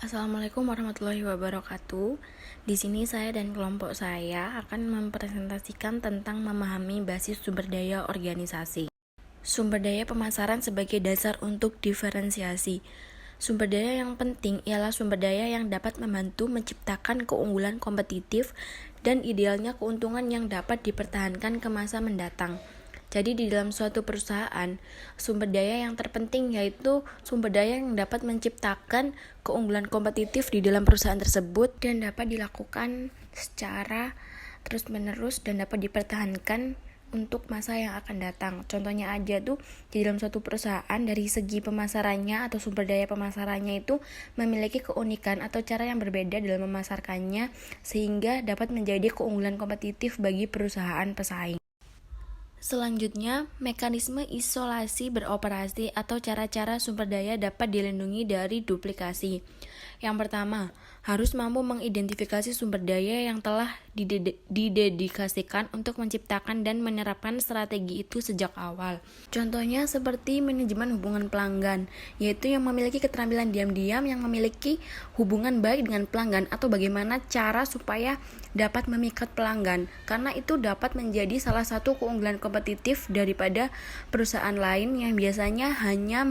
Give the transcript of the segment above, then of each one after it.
Assalamualaikum warahmatullahi wabarakatuh. Di sini saya dan kelompok saya akan mempresentasikan tentang memahami basis sumber daya organisasi. Sumber daya pemasaran sebagai dasar untuk diferensiasi. Sumber daya yang penting ialah sumber daya yang dapat membantu menciptakan keunggulan kompetitif dan idealnya keuntungan yang dapat dipertahankan ke masa mendatang. Jadi di dalam suatu perusahaan, sumber daya yang terpenting yaitu sumber daya yang dapat menciptakan keunggulan kompetitif di dalam perusahaan tersebut dan dapat dilakukan secara terus-menerus dan dapat dipertahankan untuk masa yang akan datang. Contohnya aja tuh di dalam suatu perusahaan dari segi pemasarannya atau sumber daya pemasarannya itu memiliki keunikan atau cara yang berbeda dalam memasarkannya sehingga dapat menjadi keunggulan kompetitif bagi perusahaan pesaing. Selanjutnya, mekanisme isolasi beroperasi atau cara-cara sumber daya dapat dilindungi dari duplikasi. Yang pertama, harus mampu mengidentifikasi sumber daya yang telah didedikasikan untuk menciptakan dan menerapkan strategi itu sejak awal. Contohnya seperti manajemen hubungan pelanggan, yaitu yang memiliki keterampilan diam-diam yang memiliki hubungan baik dengan pelanggan atau bagaimana cara supaya dapat memikat pelanggan, karena itu dapat menjadi salah satu keunggulan kompetitif daripada perusahaan lain yang biasanya hanya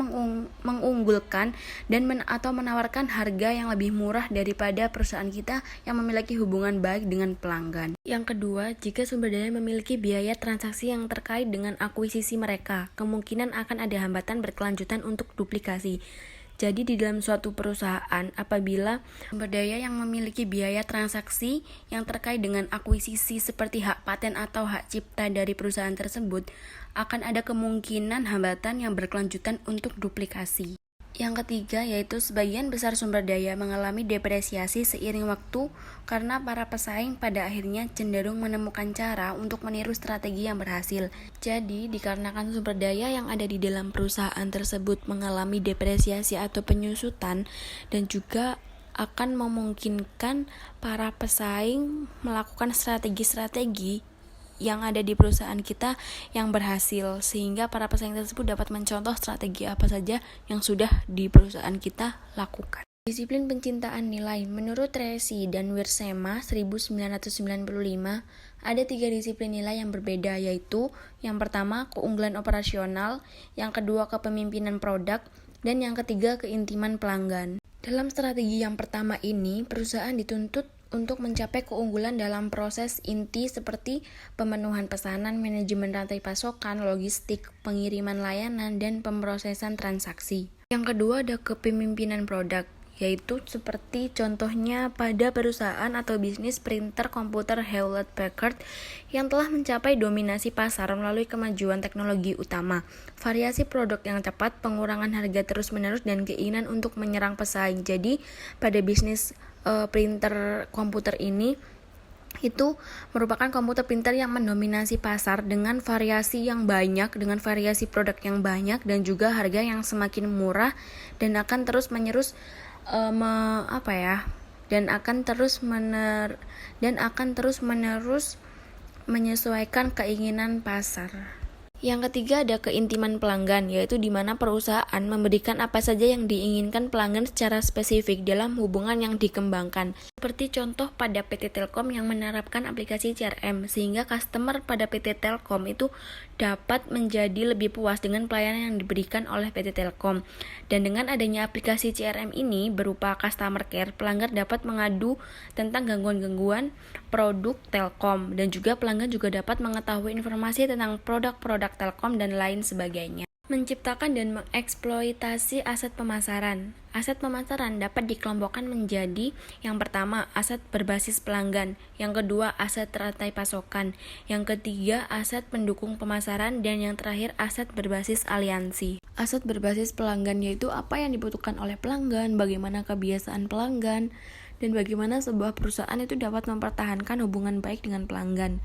mengunggulkan dan atau menawarkan harga yang lebih murah daripada perusahaan kita yang memiliki hubungan baik dengan pelanggan. Yang kedua, jika sumber daya memiliki biaya transaksi yang terkait dengan akuisisi mereka, kemungkinan akan ada hambatan berkelanjutan untuk duplikasi. Jadi di dalam suatu perusahaan, apabila sumber daya yang memiliki biaya transaksi yang terkait dengan akuisisi seperti hak paten atau hak cipta dari perusahaan tersebut, akan ada kemungkinan hambatan yang berkelanjutan untuk duplikasi. Yang ketiga yaitu sebagian besar sumber daya mengalami depresiasi seiring waktu karena para pesaing pada akhirnya cenderung menemukan cara untuk meniru strategi yang berhasil. Jadi, dikarenakan sumber daya yang ada di dalam perusahaan tersebut mengalami depresiasi atau penyusutan dan juga akan memungkinkan para pesaing melakukan strategi-strategi yang ada di perusahaan kita yang berhasil, sehingga para pesaing tersebut dapat mencontoh strategi apa saja yang sudah di perusahaan kita lakukan. Disiplin pencintaan nilai. Menurut Tracy dan Wiersema 1995, ada 3 disiplin nilai yang berbeda, yaitu yang pertama keunggulan operasional, yang kedua kepemimpinan produk, dan yang ketiga keintiman pelanggan. Dalam strategi yang pertama ini, perusahaan dituntut untuk mencapai keunggulan dalam proses inti seperti pemenuhan pesanan, manajemen rantai pasokan, logistik, pengiriman layanan, dan pemrosesan transaksi. Yang kedua ada kepemimpinan produk, yaitu seperti contohnya pada perusahaan atau bisnis printer komputer Hewlett-Packard yang telah mencapai dominasi pasar melalui kemajuan teknologi utama, variasi produk yang cepat, pengurangan harga terus-menerus, dan keinginan untuk menyerang pesaing. Jadi pada bisnis printer komputer ini itu merupakan komputer printer yang mendominasi pasar dengan variasi yang banyak, dengan variasi produk yang banyak dan juga harga yang semakin murah dan akan terus menerus menyesuaikan keinginan pasar. Yang ketiga ada keintiman pelanggan, yaitu di mana perusahaan memberikan apa saja yang diinginkan pelanggan secara spesifik dalam hubungan yang dikembangkan. Seperti contoh pada PT Telkom yang menerapkan aplikasi CRM, sehingga customer pada PT Telkom itu dapat menjadi lebih puas dengan pelayanan yang diberikan oleh PT Telkom. Dan dengan adanya aplikasi CRM ini berupa customer care, pelanggan dapat mengadu tentang gangguan-gangguan produk Telkom, dan juga pelanggan juga dapat mengetahui informasi tentang produk-produk Telkom dan lain sebagainya. Menciptakan dan mengeksploitasi aset pemasaran. Aset pemasaran dapat dikelompokkan menjadi yang pertama aset berbasis pelanggan, yang kedua aset rantai pasokan, yang ketiga aset pendukung pemasaran, dan yang terakhir aset berbasis aliansi. Aset berbasis pelanggan yaitu apa yang dibutuhkan oleh pelanggan, bagaimana kebiasaan pelanggan, dan bagaimana sebuah perusahaan itu dapat mempertahankan hubungan baik dengan pelanggan.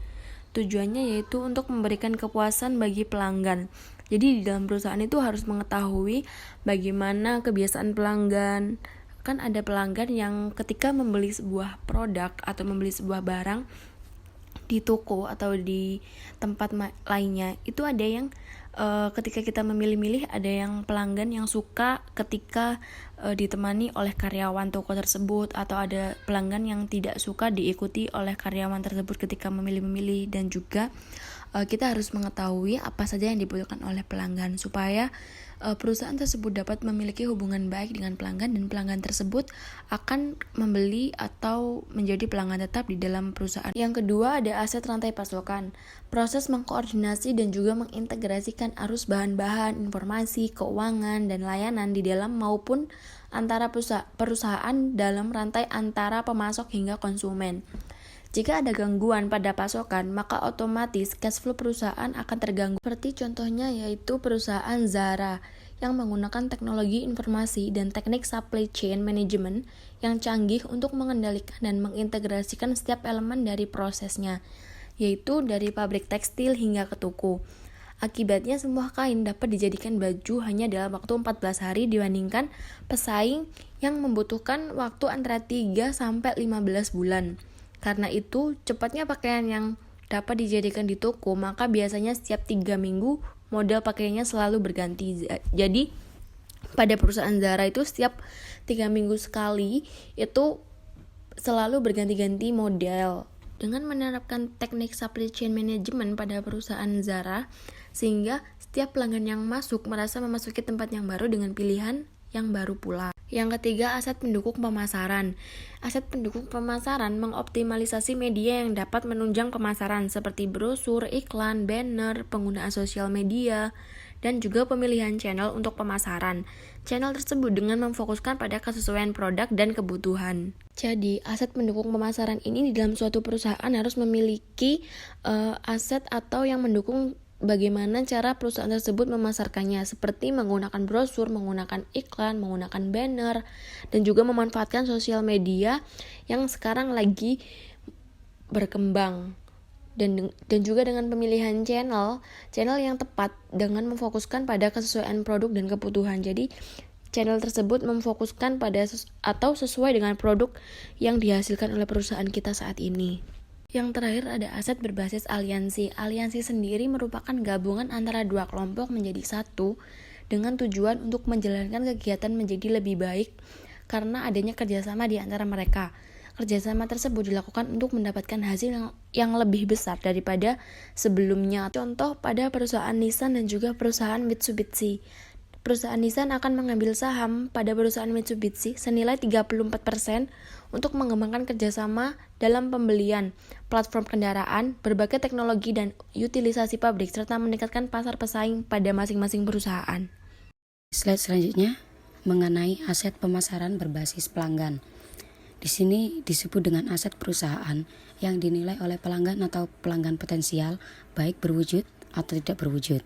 Tujuannya yaitu untuk memberikan kepuasan bagi pelanggan. Jadi di dalam perusahaan itu harus mengetahui bagaimana kebiasaan pelanggan. Kan ada pelanggan yang ketika membeli sebuah produk atau membeli sebuah barang di toko atau di tempat lainnya, itu ada yang ketika kita memilih-milih, ada yang pelanggan yang suka ketika ditemani oleh karyawan toko tersebut, atau ada pelanggan yang tidak suka diikuti oleh karyawan tersebut ketika memilih-memilih. Dan juga kita harus mengetahui apa saja yang dibutuhkan oleh pelanggan supaya perusahaan tersebut dapat memiliki hubungan baik dengan pelanggan, dan pelanggan tersebut akan membeli atau menjadi pelanggan tetap di dalam perusahaan. Yang kedua, ada aset rantai pasokan. Proses mengkoordinasi dan juga mengintegrasikan arus bahan-bahan, informasi, keuangan, dan layanan di dalam maupun antara perusahaan dalam rantai antara pemasok hingga konsumen. Jika ada gangguan pada pasokan, maka otomatis cash flow perusahaan akan terganggu. Seperti contohnya yaitu perusahaan Zara yang menggunakan teknologi informasi dan teknik supply chain management yang canggih untuk mengendalikan dan mengintegrasikan setiap elemen dari prosesnya, yaitu dari pabrik tekstil hingga ke toko. Akibatnya semua kain dapat dijadikan baju hanya dalam waktu 14 hari dibandingkan pesaing yang membutuhkan waktu antara 3 sampai 15 bulan. Karena itu, cepatnya pakaian yang dapat dijadikan di toko, maka biasanya setiap 3 minggu model pakaiannya selalu berganti. Jadi, pada perusahaan Zara itu setiap 3 minggu sekali itu selalu berganti-ganti model. Dengan menerapkan teknik supply chain management pada perusahaan Zara, sehingga setiap pelanggan yang masuk merasa memasuki tempat yang baru dengan pilihan yang baru pula. Yang ketiga, aset pendukung pemasaran. Aset pendukung pemasaran mengoptimalisasi media yang dapat menunjang pemasaran seperti brosur, iklan, banner, penggunaan sosial media, dan juga pemilihan channel untuk pemasaran. Channel tersebut dengan memfokuskan pada kesesuaian produk dan kebutuhan. Jadi, aset pendukung pemasaran ini di dalam suatu perusahaan harus memiliki aset atau yang mendukung bagaimana cara perusahaan tersebut memasarkannya, seperti menggunakan brosur, menggunakan iklan, menggunakan banner, dan juga memanfaatkan sosial media yang sekarang lagi berkembang. Dan juga dengan pemilihan channel yang tepat dengan memfokuskan pada kesesuaian produk dan kebutuhan. Jadi channel tersebut memfokuskan pada atau sesuai dengan produk yang dihasilkan oleh perusahaan kita saat ini. Yang terakhir ada aset berbasis aliansi. Aliansi sendiri merupakan gabungan antara dua kelompok menjadi satu dengan tujuan untuk menjalankan kegiatan menjadi lebih baik karena adanya kerjasama di antara mereka. Kerjasama tersebut dilakukan untuk mendapatkan hasil yang lebih besar daripada sebelumnya. Contoh pada perusahaan Nissan dan juga perusahaan Mitsubishi. Perusahaan Nissan akan mengambil saham pada perusahaan Mitsubishi senilai 34% untuk mengembangkan kerjasama dalam pembelian, platform kendaraan, berbagai teknologi dan utilisasi pabrik, serta meningkatkan pasar pesaing pada masing-masing perusahaan. Slide selanjutnya mengenai aset pemasaran berbasis pelanggan. Di sini disebut dengan aset perusahaan yang dinilai oleh pelanggan atau pelanggan potensial baik berwujud atau tidak berwujud.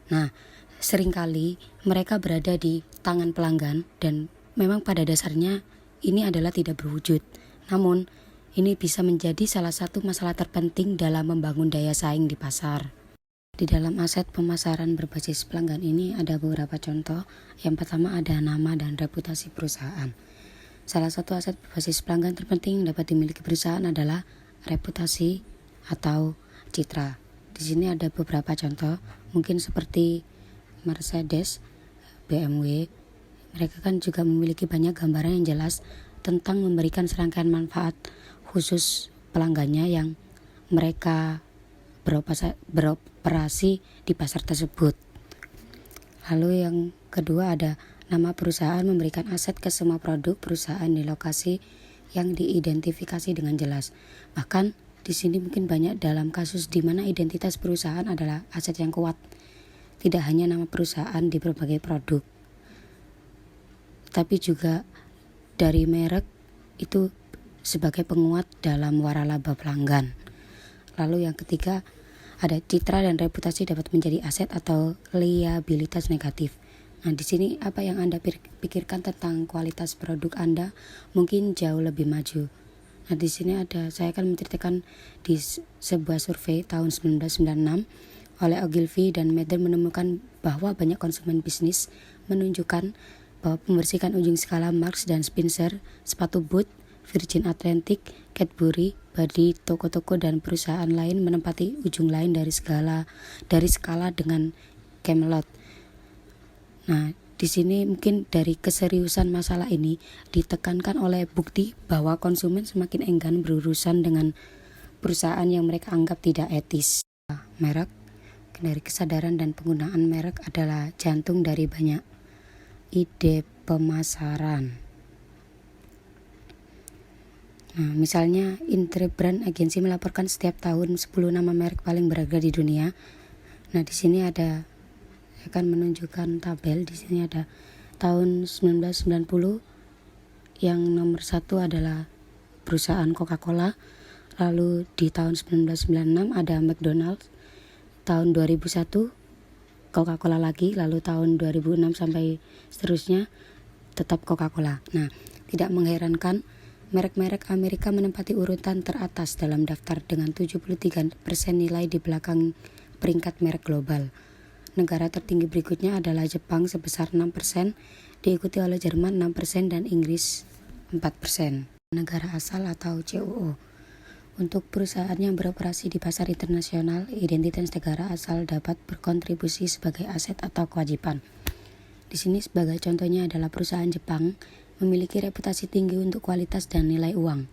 Nah, seringkali mereka berada di tangan pelanggan dan memang pada dasarnya ini adalah tidak berwujud. Namun, ini bisa menjadi salah satu masalah terpenting dalam membangun daya saing di pasar. Di dalam aset pemasaran berbasis pelanggan ini ada beberapa contoh. Yang pertama ada nama dan reputasi perusahaan. Salah satu aset berbasis pelanggan terpenting yang dapat dimiliki perusahaan adalah reputasi atau citra. Di sini ada beberapa contoh, mungkin seperti Mercedes, BMW. Mereka kan juga memiliki banyak gambaran yang jelas tentang memberikan serangkaian manfaat khusus pelanggannya yang mereka beroperasi di pasar tersebut. Lalu yang kedua ada nama perusahaan memberikan aset ke semua produk perusahaan di lokasi yang diidentifikasi dengan jelas. Bahkan di sini mungkin banyak dalam kasus di mana identitas perusahaan adalah aset yang kuat. Tidak hanya nama perusahaan di berbagai produk, tapi juga dari merek itu sebagai penguat dalam waralaba pelanggan. Lalu yang ketiga ada citra dan reputasi dapat menjadi aset atau liabilitas negatif. Nah, di sini apa yang Anda pikirkan tentang kualitas produk Anda mungkin jauh lebih maju. Nah, di sini saya akan menceritakan di sebuah survei tahun 1996 oleh Ogilvy dan Mather menemukan bahwa banyak konsumen bisnis menunjukkan bahwa pembersihan ujung skala Marks dan Spencer, sepatu boot, Virgin Atlantic, Cadbury, Body, toko-toko dan perusahaan lain menempati ujung lain dari skala dengan Camelot. Nah, di sini mungkin dari keseriusan masalah ini ditekankan oleh bukti bahwa konsumen semakin enggan berurusan dengan perusahaan yang mereka anggap tidak etis. Merek, dari kesadaran dan penggunaan merek adalah jantung dari banyak ide pemasaran. Nah, misalnya Interbrand Agency melaporkan setiap tahun 10 nama merek paling berharga di dunia. Nah, di sini akan menunjukkan tabel. Di sini ada tahun 1990 yang nomor 1 adalah perusahaan Coca-Cola. Lalu di tahun 1996 ada McDonald's. Tahun 2001 Coca-Cola lagi. Lalu tahun 2006 sampai seterusnya tetap Coca-Cola. Nah, tidak mengherankan merek-merek Amerika menempati urutan teratas dalam daftar dengan 73% nilai di belakang peringkat merek global. Negara tertinggi berikutnya adalah Jepang sebesar 6%, diikuti oleh Jerman 6% dan Inggris 4%. Negara asal atau COO. Untuk perusahaan yang beroperasi di pasar internasional, identitas negara asal dapat berkontribusi sebagai aset atau kewajiban. Di sini sebagai contohnya adalah perusahaan Jepang memiliki reputasi tinggi untuk kualitas dan nilai uang.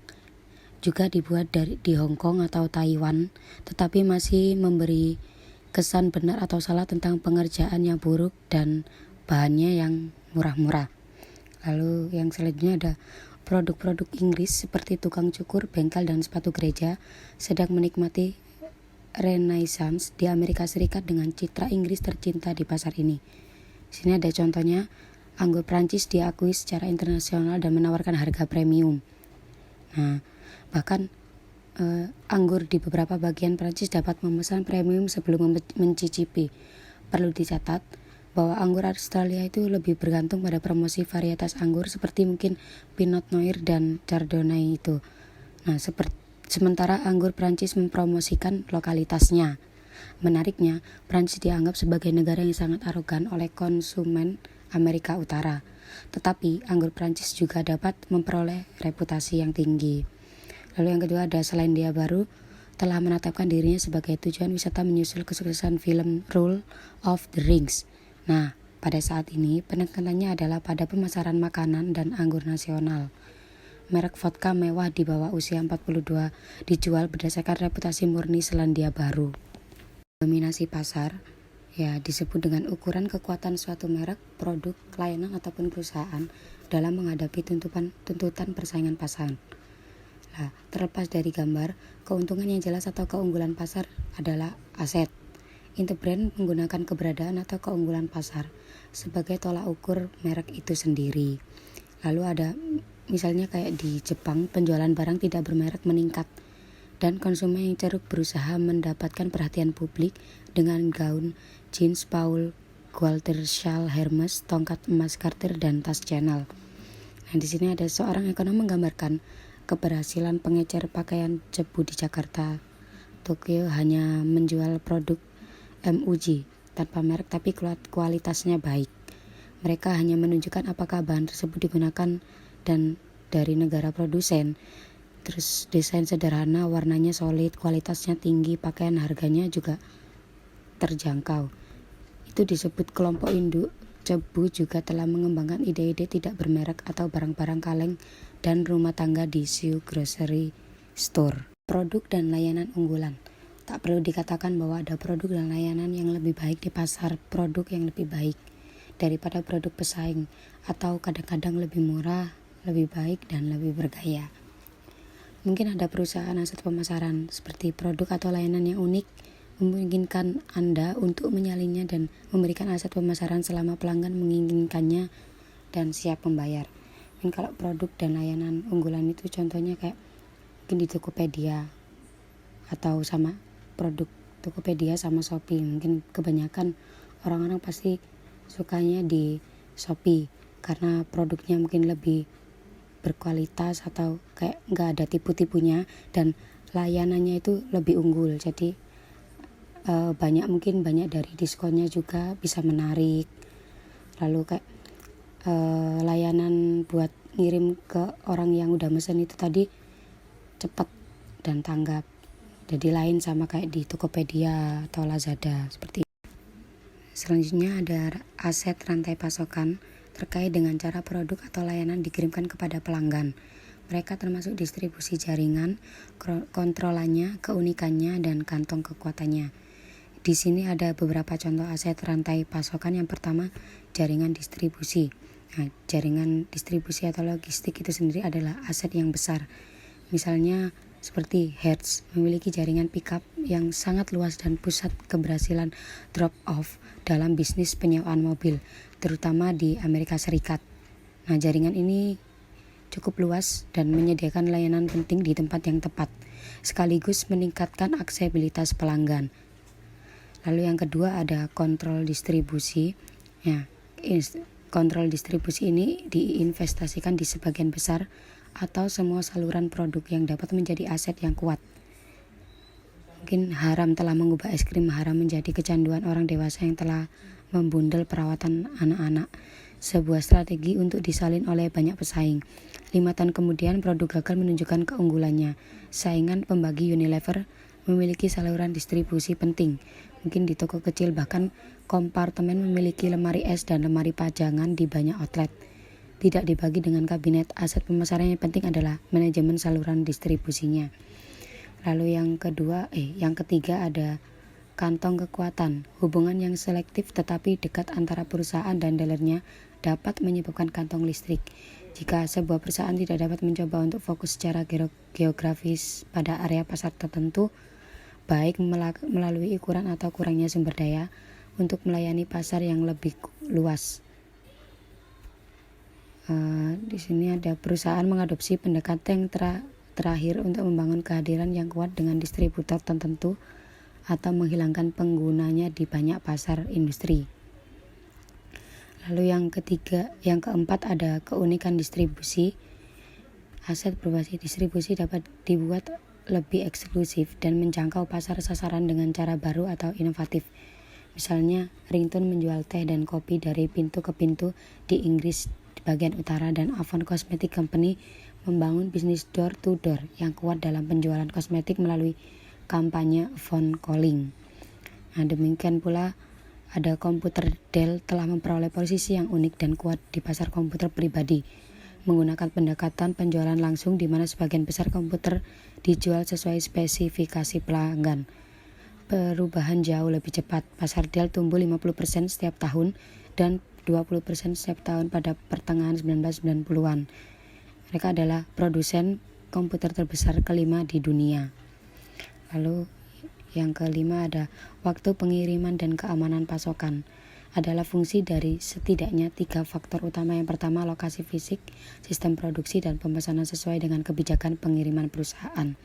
Juga dibuat di Hong Kong atau Taiwan, tetapi masih memberi kesan benar atau salah tentang pengerjaan yang buruk dan bahannya yang murah-murah. Lalu yang selanjutnya ada produk-produk Inggris seperti tukang cukur, bengkel, dan sepatu gereja sedang menikmati Renaissance di Amerika Serikat dengan citra Inggris tercinta di pasar ini. Di sini ada contohnya, anggur Prancis diakui secara internasional dan menawarkan harga premium. Nah, bahkan anggur di beberapa bagian Prancis dapat memesan premium sebelum mencicipi. Perlu dicatat bahwa anggur Australia itu lebih bergantung pada promosi varietas anggur seperti mungkin Pinot Noir dan Chardonnay itu. Nah, sementara anggur Prancis mempromosikan lokalitasnya. Menariknya, Prancis dianggap sebagai negara yang sangat arogan oleh konsumen Amerika Utara. Tetapi anggur Prancis juga dapat memperoleh reputasi yang tinggi. Lalu yang kedua ada Selandia Baru telah menetapkan dirinya sebagai tujuan wisata menyusul kesuksesan film Lord of the Rings. Nah, pada saat ini penekanannya adalah pada pemasaran makanan dan anggur nasional. Merek vodka mewah di bawah usia 42 dijual berdasarkan reputasi murni Selandia Baru. Dominasi pasar ya disebut dengan ukuran kekuatan suatu merek, produk, layanan ataupun perusahaan dalam menghadapi tuntutan persaingan pasar. Nah, terlepas dari gambar, keuntungan yang jelas atau keunggulan pasar adalah aset. Interbrand menggunakan keberadaan atau keunggulan pasar sebagai tolak ukur merek itu sendiri. Lalu ada misalnya kayak di Jepang, penjualan barang tidak bermerek meningkat dan konsumen yang ceruk berusaha mendapatkan perhatian publik dengan gaun jeans Paul Walter Shaw Hermes, tongkat emas Cartier, dan tas Chanel. Nah, di sini ada seorang ekonom menggambarkan keberhasilan pengecer pakaian cebu di Jakarta. Tokyo hanya menjual produk MUJ tanpa merek tapi kualitasnya baik. Mereka hanya menunjukkan apakah bahan tersebut digunakan dan dari negara produsen. Terus desain sederhana, warnanya solid, kualitasnya tinggi, pakaian harganya juga terjangkau. Itu disebut kelompok induk cebu juga telah mengembangkan ide-ide tidak bermerek atau barang-barang kaleng dan rumah tangga di Shoe Grocery Store. Produk dan layanan unggulan. Tak perlu dikatakan bahwa ada produk dan layanan yang lebih baik di pasar, produk yang lebih baik daripada produk pesaing atau kadang-kadang lebih murah, lebih baik, dan lebih bergaya. Mungkin ada perusahaan aset pemasaran seperti produk atau layanan yang unik memungkinkan Anda untuk menyalinnya dan memberikan aset pemasaran selama pelanggan menginginkannya dan siap membayar. Mungkin kalau produk dan layanan unggulan itu contohnya kayak mungkin di Tokopedia atau sama produk Tokopedia sama Shopee. Mungkin kebanyakan orang-orang pasti sukanya di Shopee karena produknya mungkin lebih berkualitas atau kayak nggak ada tipu-tipunya dan layanannya itu lebih unggul. Jadi banyak dari diskonnya juga bisa menarik. Lalu kayak layanan buat ngirim ke orang yang udah mesen itu tadi cepat dan tanggap. Jadi lain sama kayak di Tokopedia atau Lazada seperti itu. Selanjutnya ada aset rantai pasokan terkait dengan cara produk atau layanan dikirimkan kepada pelanggan. Mereka termasuk distribusi jaringan, kontrolannya, keunikannya, dan kantong kekuatannya. Di sini ada beberapa contoh aset rantai pasokan. Yang pertama, jaringan distribusi. Nah, jaringan distribusi atau logistik itu sendiri adalah aset yang besar. Misalnya seperti Hertz memiliki jaringan pickup yang sangat luas dan pusat keberhasilan drop-off dalam bisnis penyewaan mobil, terutama di Amerika Serikat. Nah, jaringan ini cukup luas dan menyediakan layanan penting di tempat yang tepat, sekaligus meningkatkan aksesibilitas pelanggan. Lalu yang kedua ada kontrol distribusi. Ya, kontrol distribusi ini diinvestasikan di sebagian besar atau semua saluran produk yang dapat menjadi aset yang kuat. Mungkin haram telah mengubah es krim haram menjadi kecanduan orang dewasa yang telah membundel perawatan anak-anak. Sebuah strategi untuk disalin oleh banyak pesaing. 5 tahun kemudian produk gagal menunjukkan keunggulannya. Saingan pembagi Unilever memiliki saluran distribusi penting. Mungkin di toko kecil bahkan kompartemen memiliki lemari es dan lemari pajangan di banyak outlet. Tidak dibagi dengan kabinet. Aset pemasaran yang penting adalah manajemen saluran distribusinya. Lalu yang ketiga ada kantong kekuatan. Hubungan yang selektif tetapi dekat antara perusahaan dan dealernya dapat menyebabkan kantong listrik. Jika sebuah perusahaan tidak dapat mencoba untuk fokus secara geografis pada area pasar tertentu, baik melalui ukuran atau kurangnya sumber daya untuk melayani pasar yang lebih luas. Di sini ada perusahaan mengadopsi pendekatan yang terakhir untuk membangun kehadiran yang kuat dengan distributor tertentu atau menghilangkan penggunanya di banyak pasar industri. Lalu yang keempat ada keunikan distribusi. Aset berbasis distribusi dapat dibuat lebih eksklusif dan menjangkau pasar sasaran dengan cara baru atau inovatif. Misalnya, Ringtone menjual teh dan kopi dari pintu ke pintu di Inggris bagian utara, dan Avon Cosmetic Company membangun bisnis door to door yang kuat dalam penjualan kosmetik melalui kampanye phone calling. Nah, demikian pula ada komputer Dell telah memperoleh posisi yang unik dan kuat di pasar komputer pribadi menggunakan pendekatan penjualan langsung di mana sebagian besar komputer dijual sesuai spesifikasi pelanggan. Perubahan jauh lebih cepat. Pasar Dell tumbuh 50% setiap tahun dan 20% setiap tahun pada pertengahan 1990-an. Mereka adalah produsen komputer terbesar kelima di dunia. Lalu yang kelima ada waktu pengiriman dan keamanan pasokan. Adalah fungsi dari setidaknya 3 faktor utama. Yang pertama, lokasi fisik, sistem produksi, dan pemesanan sesuai dengan kebijakan pengiriman perusahaan.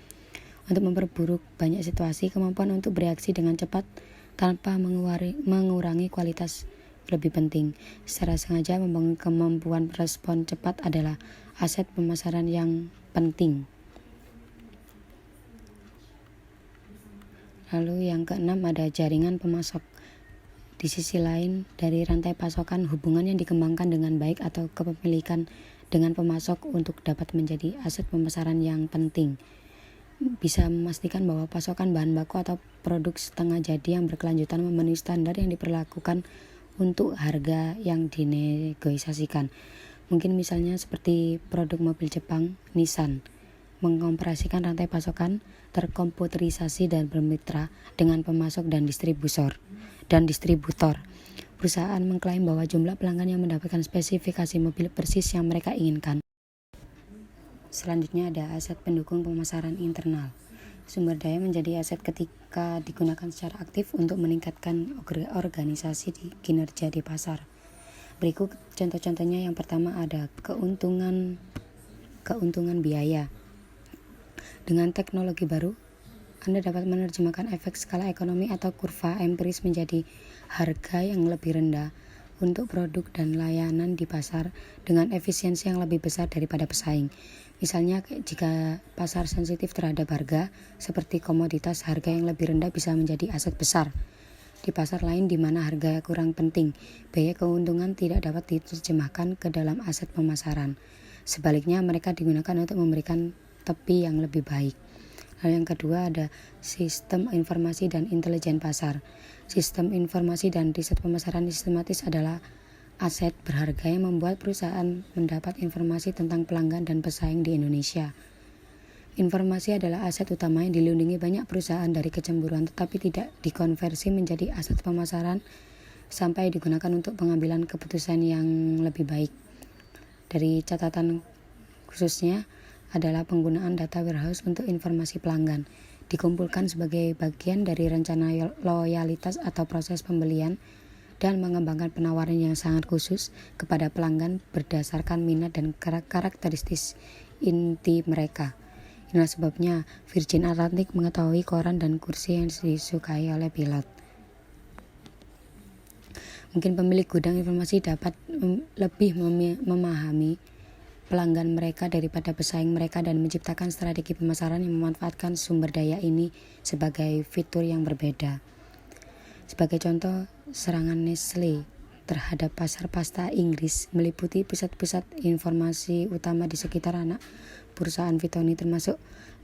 Untuk memperburuk banyak situasi, kemampuan untuk bereaksi dengan cepat tanpa mengurangi kualitas lebih penting. Secara sengaja membangun kemampuan respon cepat adalah aset pemasaran yang penting. Lalu yang keenam ada jaringan pemasok. Di sisi lain dari rantai pasokan, hubungan yang dikembangkan dengan baik atau kepemilikan dengan pemasok untuk dapat menjadi aset pemasaran yang penting. Bisa memastikan bahwa pasokan bahan baku atau produk setengah jadi yang berkelanjutan memenuhi standar yang diperlakukan untuk harga yang dinegosiasikan. Mungkin misalnya seperti produk mobil Jepang, Nissan, mengoperasikan rantai pasokan terkomputerisasi dan bermitra dengan pemasok dan distributor. Perusahaan mengklaim bahwa jumlah pelanggan yang mendapatkan spesifikasi mobil persis yang mereka inginkan. Selanjutnya ada aset pendukung pemasaran internal. Sumber daya menjadi aset ketika digunakan secara aktif untuk meningkatkan organisasi kinerja di pasar. Berikut contoh-contohnya. Yang pertama ada keuntungan biaya. Dengan teknologi baru, Anda dapat menerjemahkan efek skala ekonomi atau kurva empiris menjadi harga yang lebih rendah untuk produk dan layanan di pasar dengan efisiensi yang lebih besar daripada pesaing. Misalnya, jika pasar sensitif terhadap harga, seperti komoditas, harga yang lebih rendah bisa menjadi aset besar. Di pasar lain di mana harga kurang penting, biaya keuntungan tidak dapat diterjemahkan ke dalam aset pemasaran. Sebaliknya, mereka digunakan untuk memberikan tepi yang lebih baik. Lalu yang kedua ada sistem informasi dan intelijen pasar. Sistem informasi dan riset pemasaran sistematis adalah aset berharga yang membuat perusahaan mendapat informasi tentang pelanggan dan pesaing di Indonesia. Informasi adalah aset utama yang dilindungi banyak perusahaan dari kecemburuan, tetapi tidak dikonversi menjadi aset pemasaran sampai digunakan untuk pengambilan keputusan yang lebih baik. Dari catatan khususnya adalah penggunaan data warehouse untuk informasi pelanggan, dikumpulkan sebagai bagian dari rencana loyalitas atau proses pembelian, dan mengembangkan penawaran yang sangat khusus kepada pelanggan berdasarkan minat dan karakteristik inti mereka. Inilah sebabnya Virgin Atlantic mengetahui koran dan kursi yang disukai oleh pilot. Mungkin pemilik gudang informasi dapat lebih memahami pelanggan mereka daripada pesaing mereka dan menciptakan strategi pemasaran yang memanfaatkan sumber daya ini sebagai fitur yang berbeda. Sebagai contoh, serangan Nestle terhadap pasar pasta Inggris meliputi pusat-pusat informasi utama di sekitar anak perusahaan Vitoni, termasuk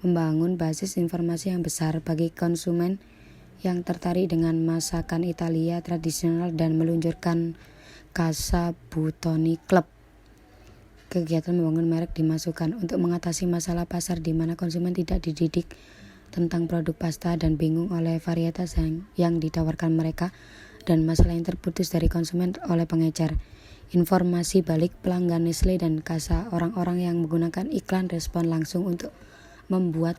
membangun basis informasi yang besar bagi konsumen yang tertarik dengan masakan Italia tradisional dan meluncurkan Casa Buttoni Club. Kegiatan membangun merek dimasukkan untuk mengatasi masalah pasar di mana konsumen tidak dididik tentang produk pasta dan bingung oleh varietas yang ditawarkan mereka, dan masalah yang terputus dari konsumen oleh pengecer. Informasi balik pelanggan Nestle dan Casa, orang-orang yang menggunakan iklan respon langsung untuk membuat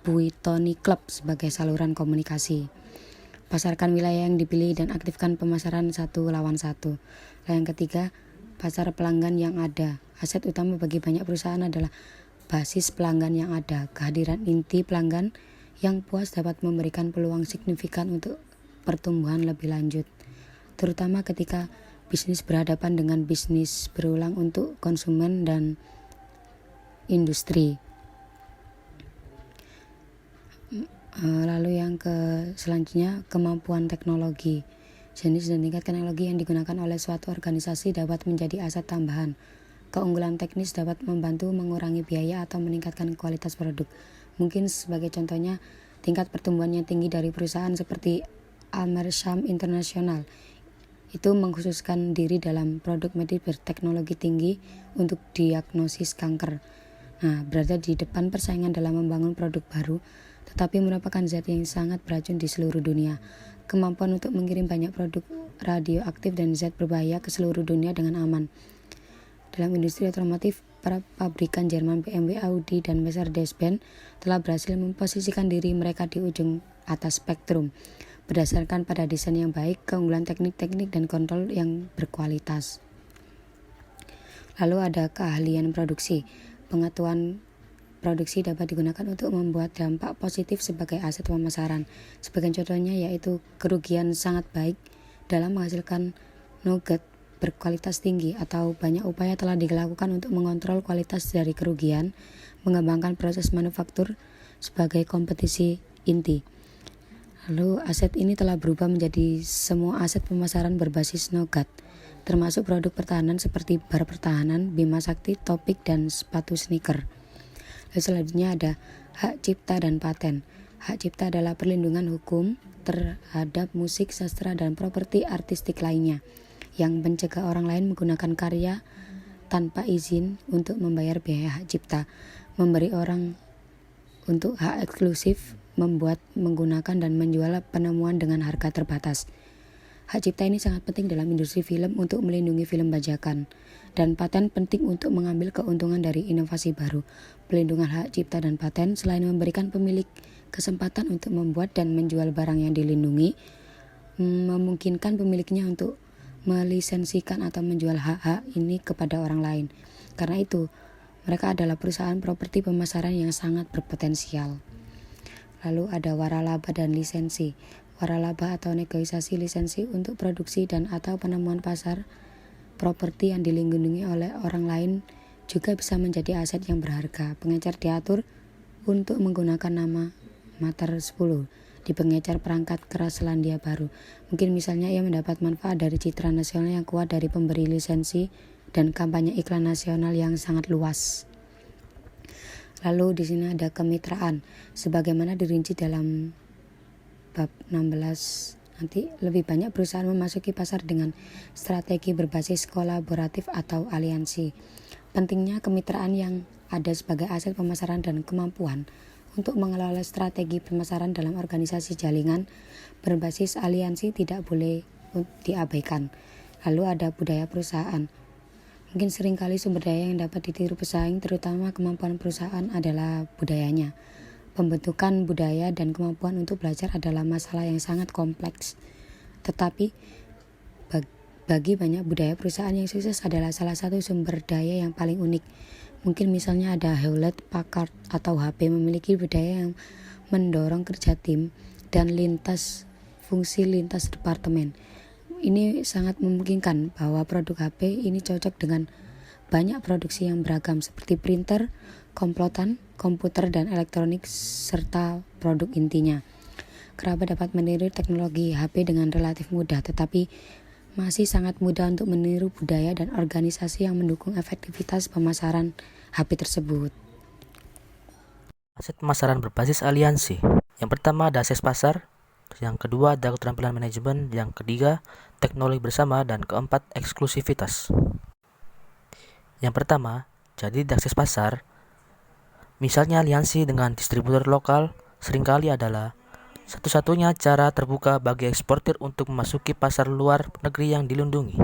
Buitoni Club sebagai saluran komunikasi. Pasarkan wilayah yang dipilih dan aktifkan pemasaran 1 lawan 1. Lalu yang ketiga, pasar pelanggan yang ada. Aset utama bagi banyak perusahaan adalah basis pelanggan yang ada. Kehadiran inti pelanggan yang puas dapat memberikan peluang signifikan untuk pertumbuhan lebih lanjut, terutama ketika bisnis berhadapan dengan bisnis berulang untuk konsumen dan industri. Lalu yang selanjutnya, kemampuan teknologi. Jenis dan tingkat teknologi yang digunakan oleh suatu organisasi dapat menjadi aset tambahan. Keunggulan teknis dapat membantu mengurangi biaya atau meningkatkan kualitas produk. Mungkin sebagai contohnya, tingkat pertumbuhan yang tinggi dari perusahaan seperti Almersham International itu mengkhususkan diri dalam produk medis berteknologi tinggi untuk diagnosis kanker. Nah, berada di depan persaingan dalam membangun produk baru, tetapi merupakan zat yang sangat beracun di seluruh dunia. Kemampuan untuk mengirim banyak produk radioaktif dan zat berbahaya ke seluruh dunia dengan aman. Dalam industri otomotif, para pabrikan Jerman BMW, Audi, dan Mercedes-Benz telah berhasil memposisikan diri mereka di ujung atas spektrum, berdasarkan pada desain yang baik, keunggulan teknik-teknik, dan kontrol yang berkualitas. Lalu ada keahlian produksi. Pengetahuan produksi dapat digunakan untuk membuat dampak positif sebagai aset pemasaran. Sebagai contohnya yaitu kerugian sangat baik dalam menghasilkan nugget berkualitas tinggi, atau banyak upaya telah dilakukan untuk mengontrol kualitas dari kerugian, mengembangkan proses manufaktur sebagai kompetisi inti. Lalu aset ini telah berubah menjadi semua aset pemasaran berbasis nugget, termasuk produk pertahanan seperti bar pertahanan, Bima Sakti, topik, dan sepatu sneaker. Lalu selanjutnya ada hak cipta dan paten. Hak cipta adalah perlindungan hukum terhadap musik, sastra, dan properti artistik lainnya yang mencegah orang lain menggunakan karya tanpa izin untuk membayar biaya hak cipta, memberi orang untuk hak eksklusif, membuat, menggunakan, dan menjual penemuan dengan harga terbatas. Hak cipta ini sangat penting dalam industri film untuk melindungi film bajakan, dan paten penting untuk mengambil keuntungan dari inovasi baru. Pelindungan hak cipta dan paten selain memberikan pemilik kesempatan untuk membuat dan menjual barang yang dilindungi, memungkinkan pemiliknya untuk melisensikan atau menjual hak-hak ini kepada orang lain. Karena itu, mereka adalah perusahaan properti pemasaran yang sangat berpotensial. Lalu ada waralaba dan lisensi. Waralaba atau negosiasi lisensi untuk produksi dan atau penemuan pasar properti yang dilindungi oleh orang lain juga bisa menjadi aset yang berharga. Pengecer diatur untuk menggunakan nama Mater 10 di pengecer perangkat keras Selandia Baru. Mungkin misalnya ia mendapat manfaat dari citra nasional yang kuat dari pemberi lisensi dan kampanye iklan nasional yang sangat luas. Lalu di sini ada kemitraan, sebagaimana dirinci dalam bab 16. Nanti lebih banyak perusahaan memasuki pasar dengan strategi berbasis kolaboratif atau aliansi. Pentingnya kemitraan yang ada sebagai aset pemasaran dan kemampuan untuk mengelola strategi pemasaran dalam organisasi jaringan berbasis aliansi tidak boleh diabaikan. Lalu ada budaya perusahaan. Mungkin seringkali sumber daya yang dapat ditiru pesaing, terutama kemampuan perusahaan, adalah budayanya. Pembentukan budaya dan kemampuan untuk belajar adalah masalah yang sangat kompleks. Tetapi bagi banyak budaya, perusahaan yang sukses adalah salah satu sumber daya yang paling unik. Mungkin misalnya ada Hewlett Packard atau HP memiliki budaya yang mendorong kerja tim dan fungsi lintas departemen. Ini sangat memungkinkan bahwa produk HP ini cocok dengan banyak produksi yang beragam seperti printer, komplotan, komputer, dan elektronik, serta produk intinya. Kerabat dapat meniru teknologi HP dengan relatif mudah, tetapi masih sangat mudah untuk meniru budaya dan organisasi yang mendukung efektivitas pemasaran HP tersebut. Aset pemasaran berbasis aliansi. Yang pertama ada akses pasar, yang kedua ada keterampilan manajemen, yang ketiga teknologi bersama, dan keempat eksklusivitas. Yang pertama, jadi di akses pasar, misalnya aliansi dengan distributor lokal seringkali adalah satu-satunya cara terbuka bagi eksportir untuk memasuki pasar luar negeri yang dilindungi.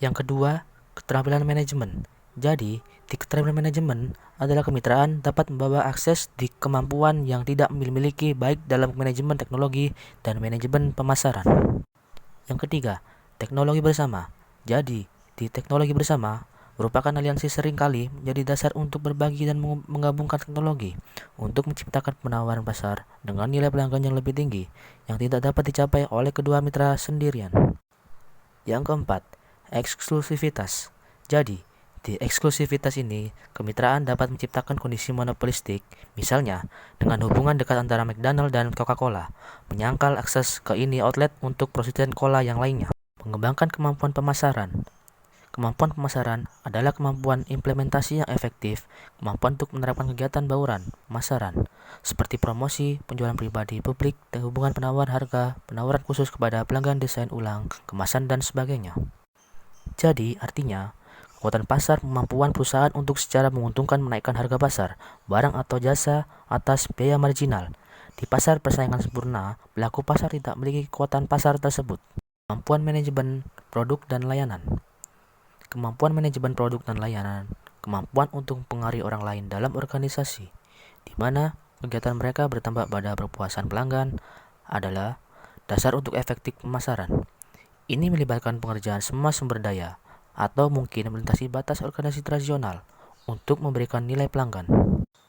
Yang kedua, keterampilan manajemen. Jadi, di keterampilan manajemen adalah kemitraan dapat membawa akses di kemampuan yang tidak dimiliki baik dalam manajemen teknologi dan manajemen pemasaran. Yang ketiga, teknologi bersama. Jadi, di teknologi bersama merupakan aliansi seringkali menjadi dasar untuk berbagi dan menggabungkan teknologi untuk menciptakan penawaran pasar dengan nilai pelanggan yang lebih tinggi yang tidak dapat dicapai oleh kedua mitra sendirian. Yang keempat, eksklusivitas. Jadi, di eksklusivitas ini, kemitraan dapat menciptakan kondisi monopolistik, misalnya dengan hubungan dekat antara McDonald dan Coca-Cola, menyangkal akses ke ini outlet untuk produsen cola yang lainnya. Mengembangkan kemampuan pemasaran. Kemampuan pemasaran adalah kemampuan implementasi yang efektif, kemampuan untuk menerapkan kegiatan bauran, pemasaran, seperti promosi, penjualan pribadi, publik, dan hubungan penawar harga, penawaran khusus kepada pelanggan, desain ulang, kemasan, dan sebagainya. Jadi, artinya, kekuatan pasar kemampuan perusahaan untuk secara menguntungkan menaikkan harga pasar, barang atau jasa atas biaya marginal. Di pasar persaingan sempurna, pelaku pasar tidak memiliki kekuatan pasar tersebut. Kemampuan manajemen produk dan layanan. Kemampuan manajemen produk dan layanan, kemampuan untuk mempengaruhi orang lain dalam organisasi, di mana kegiatan mereka bertambah pada kepuasan pelanggan, adalah dasar untuk efektif pemasaran. Ini melibatkan pengerjaan semua sumber daya, atau mungkin melintasi batas organisasi tradisional untuk memberikan nilai pelanggan.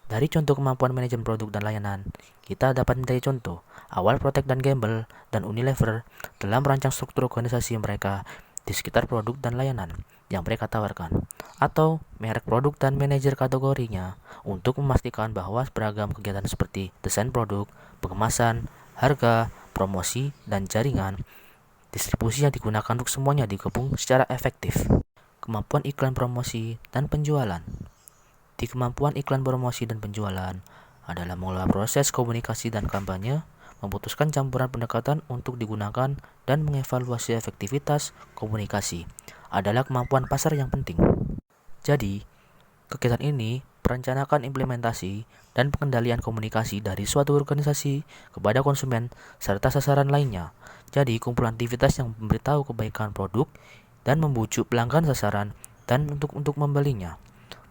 Dari contoh kemampuan manajemen produk dan layanan, kita dapat mencari contoh awal Procter & Gamble dan Unilever dalam merancang struktur organisasi mereka di sekitar produk dan layanan yang mereka tawarkan, atau merek produk dan manajer kategorinya untuk memastikan bahwa beragam kegiatan seperti desain produk, pengemasan, harga, promosi, dan jaringan distribusi yang digunakan untuk semuanya digabung secara efektif. Kemampuan iklan promosi dan penjualan. Di kemampuan iklan promosi dan penjualan adalah mengelola proses komunikasi dan kampanye, memutuskan campuran pendekatan untuk digunakan, dan mengevaluasi efektivitas komunikasi adalah kemampuan pasar yang penting. Jadi, kegiatan ini merencanakan implementasi dan pengendalian komunikasi dari suatu organisasi kepada konsumen serta sasaran lainnya. Jadi, kumpulan aktivitas yang memberitahu kebaikan produk dan membujuk pelanggan sasaran dan untuk membelinya.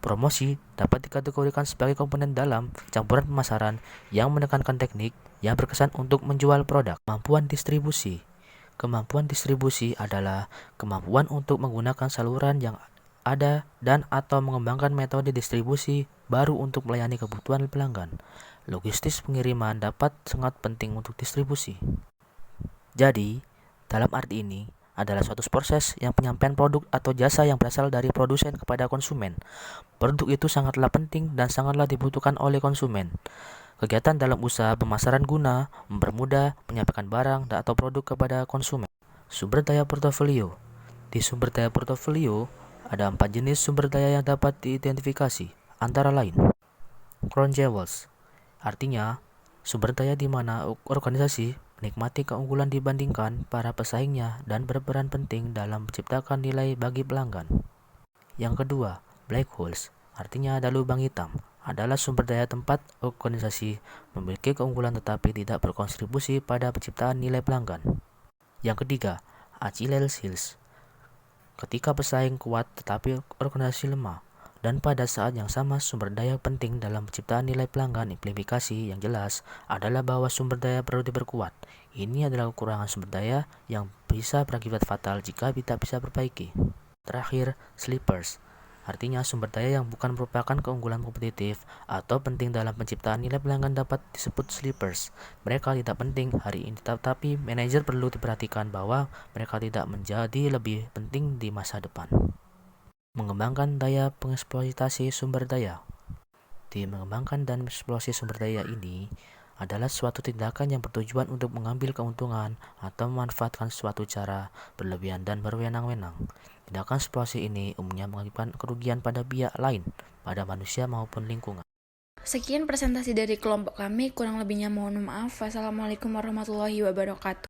Promosi dapat dikategorikan sebagai komponen dalam campuran pemasaran yang menekankan teknik yang berkesan untuk menjual produk. Kemampuan distribusi. Kemampuan distribusi adalah kemampuan untuk menggunakan saluran yang ada dan atau mengembangkan metode distribusi baru untuk melayani kebutuhan pelanggan. Logistik pengiriman dapat sangat penting untuk distribusi. Jadi, dalam arti ini adalah suatu proses yang penyampaian produk atau jasa yang berasal dari produsen kepada konsumen. Produk itu sangatlah penting dan sangatlah dibutuhkan oleh konsumen. Kegiatan dalam usaha pemasaran guna mempermudah menyampaikan barang atau produk kepada konsumen. Sumber daya portofolio. Di sumber daya portofolio ada 4 jenis sumber daya yang dapat diidentifikasi. antara lain crown jewels, artinya sumber daya di mana organisasi menikmati keunggulan dibandingkan para pesaingnya dan berperan penting dalam menciptakan nilai bagi pelanggan. Yang kedua, black holes, artinya ada lubang hitam, adalah sumber daya tempat organisasi memiliki keunggulan tetapi tidak berkontribusi pada penciptaan nilai pelanggan. Yang ketiga, Achilles heels, ketika pesaing kuat tetapi organisasi lemah. Dan pada saat yang sama sumber daya penting dalam penciptaan nilai pelanggan. Implikasi yang jelas adalah bahwa sumber daya perlu diperkuat. Ini adalah kekurangan sumber daya yang bisa berakibat fatal jika tidak bisa perbaiki. Terakhir, sleepers, artinya sumber daya yang bukan merupakan keunggulan kompetitif atau penting dalam penciptaan nilai pelanggan dapat disebut sleepers. Mereka tidak penting hari ini, tetapi manajer perlu diperhatikan bahwa mereka tidak menjadi lebih penting di masa depan. Mengembangkan daya pengeksploitasi sumber daya. Mengembangkan dan mengeksplorasi sumber daya ini adalah suatu tindakan yang bertujuan untuk mengambil keuntungan atau memanfaatkan suatu cara berlebihan dan berwenang-wenang. Tindakan eksplorasi ini umumnya mengakibatkan kerugian pada pihak lain, pada manusia maupun lingkungan. Sekian presentasi dari kelompok kami, kurang lebihnya mohon maaf. Wassalamualaikum warahmatullahi wabarakatuh.